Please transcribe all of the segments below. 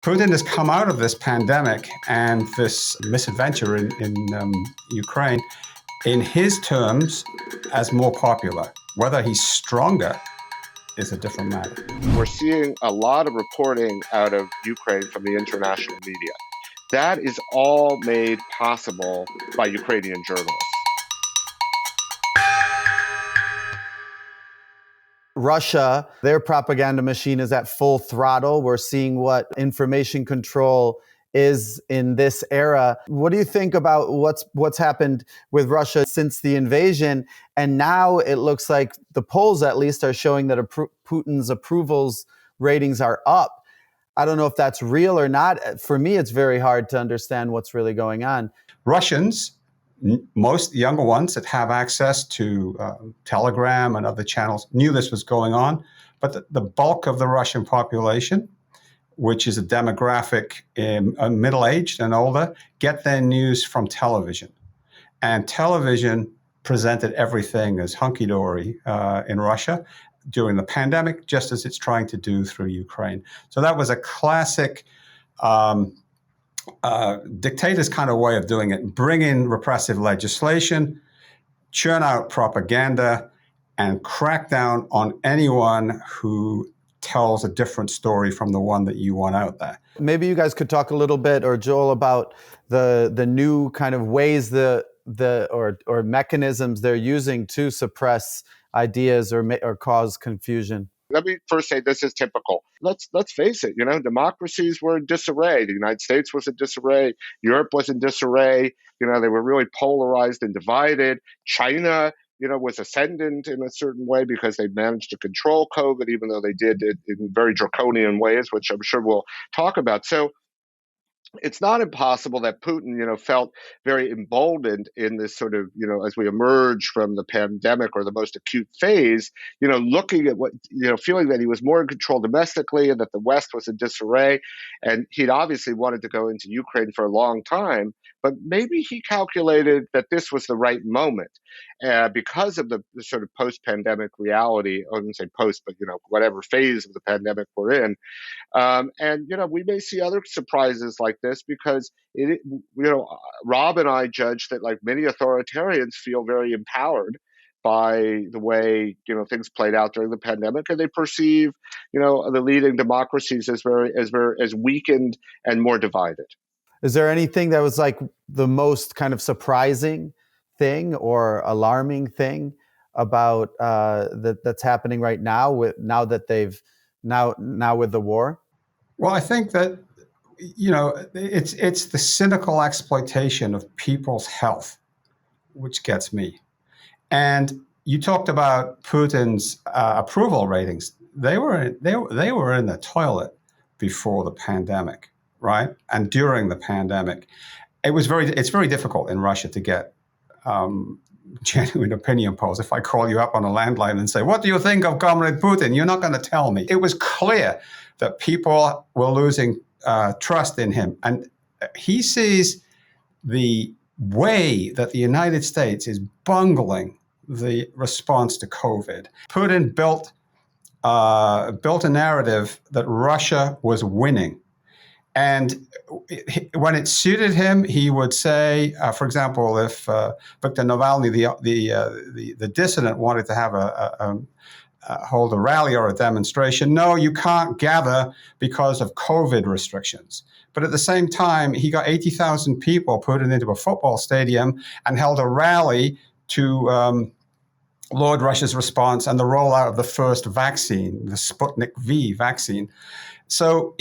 Putin has come out of this pandemic and this misadventure in Ukraine, in his terms, as more popular. Whether he's stronger is a different matter. We're seeing a lot of reporting out of Ukraine from the international media. That is all made possible by Ukrainian journalists. Russia, their propaganda machine is at full throttle. We're seeing what information control is in this era. What do you think about what's happened with Russia since the invasion? And now it looks like the polls at least are showing that Putin's approvals ratings are up. I don't know if that's real or not. For me, it's very hard to understand what's really going on. Russians, most younger ones that have access to Telegram and other channels, knew this was going on. But the bulk of the Russian population, which is a demographic middle-aged and older, get their news from television. And television presented everything as hunky-dory in Russia during the pandemic, just as it's trying to do through Ukraine. So that was a classic dictator's kind of way of doing it. Bring in repressive legislation, churn out propaganda, and crack down on anyone who tells a different story from the one that you want out there. Maybe you guys could talk a little bit, or Joel, about the new kind of ways or mechanisms they're using to suppress ideas or cause confusion. Let me first say this is typical. Let's face it, democracies were in disarray. The United States was in disarray. Europe was in disarray. They were really polarized and divided. China, was ascendant in a certain way because they managed to control COVID, even though they did it in very draconian ways, which I'm sure we'll talk about. So it's not impossible that Putin, felt very emboldened in this sort of, as we emerge from the pandemic or the most acute phase, looking at what, feeling that he was more in control domestically and that the West was in disarray. And he'd obviously wanted to go into Ukraine for a long time, but maybe he calculated that this was the right moment because of the sort of post-pandemic reality. I wouldn't say post, but, whatever phase of the pandemic we're in. And we may see other surprises like this because Rob and I judge that, like many authoritarians, feel very empowered by the way things played out during the pandemic, and they perceive the leading democracies as weakened and more divided. Is there anything that was like the most kind of surprising thing or alarming thing about that's happening right now now with the war? Well, I think that, it's the cynical exploitation of people's health, which gets me. And you talked about Putin's approval ratings. They were in the toilet before the pandemic, right? And during the pandemic, it's very difficult in Russia to get genuine opinion polls. If I call you up on a landline and say, "What do you think of Comrade Putin?" You're not going to tell me. It was clear that people were losing trust in him. And he sees the way that the United States is bungling the response to COVID. Putin built a narrative that Russia was winning. And when it suited him, he would say, for example, if Viktor Navalny, the dissident, wanted to have hold a rally or a demonstration, no, you can't gather because of COVID restrictions. But at the same time, he got 80,000 people put it into a football stadium and held a rally to laud Russia's response and the rollout of the first vaccine, the Sputnik V vaccine. So,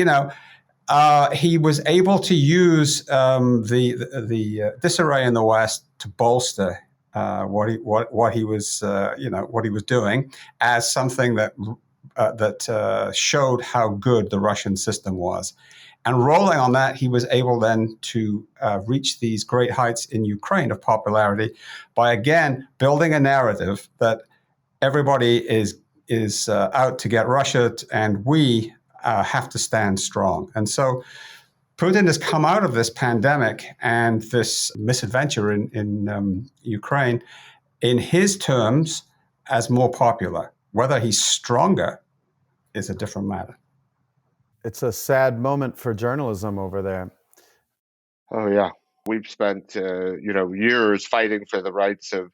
he was able to use the disarray in the West to bolster what he was doing as something that showed how good the Russian system was. And rolling on that, he was able then to reach these great heights in Ukraine of popularity by, again, building a narrative that everybody is out to get Russia, and we have to stand strong. And so Putin has come out of this pandemic and this misadventure in Ukraine, in his terms, as more popular. Whether he's stronger is a different matter. It's a sad moment for journalism over there. Oh yeah, we've spent years fighting for the rights of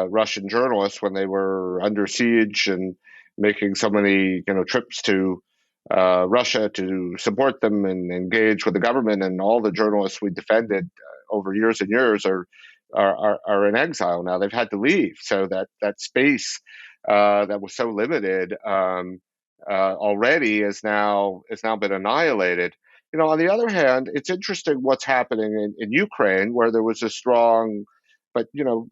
Russian journalists when they were under siege and making so many trips to Russia to support them and engage with the government. And all the journalists we defended over years and years are in exile now. They've had to leave, so that space that was so limited already is now been annihilated. On the other hand, it's interesting what's happening in Ukraine, where there was a strong, but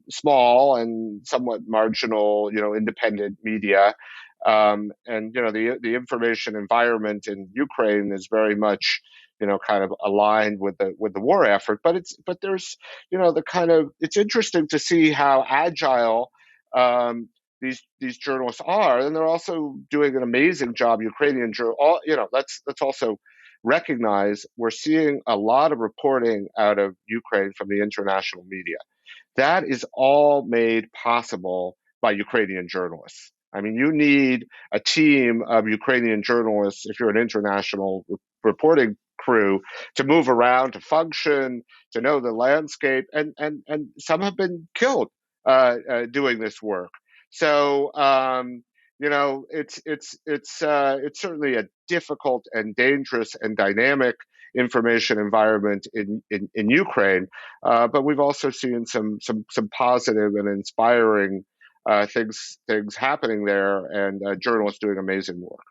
small and somewhat marginal, independent media, and the information environment in Ukraine is very much, kind of aligned with the war effort. But there's, it's interesting to see how agile these journalists are, and they're also doing an amazing job. Ukrainian journal, let's also recognize we're seeing a lot of reporting out of Ukraine from the international media. That is all made possible by Ukrainian journalists. I mean, you need a team of Ukrainian journalists if you're an international reporting crew to move around, to function, to know the landscape, and some have been killed doing this work. So it's certainly a difficult and dangerous and dynamic information environment in Ukraine, but we've also seen some positive and inspiring things happening there, and journalists doing amazing work.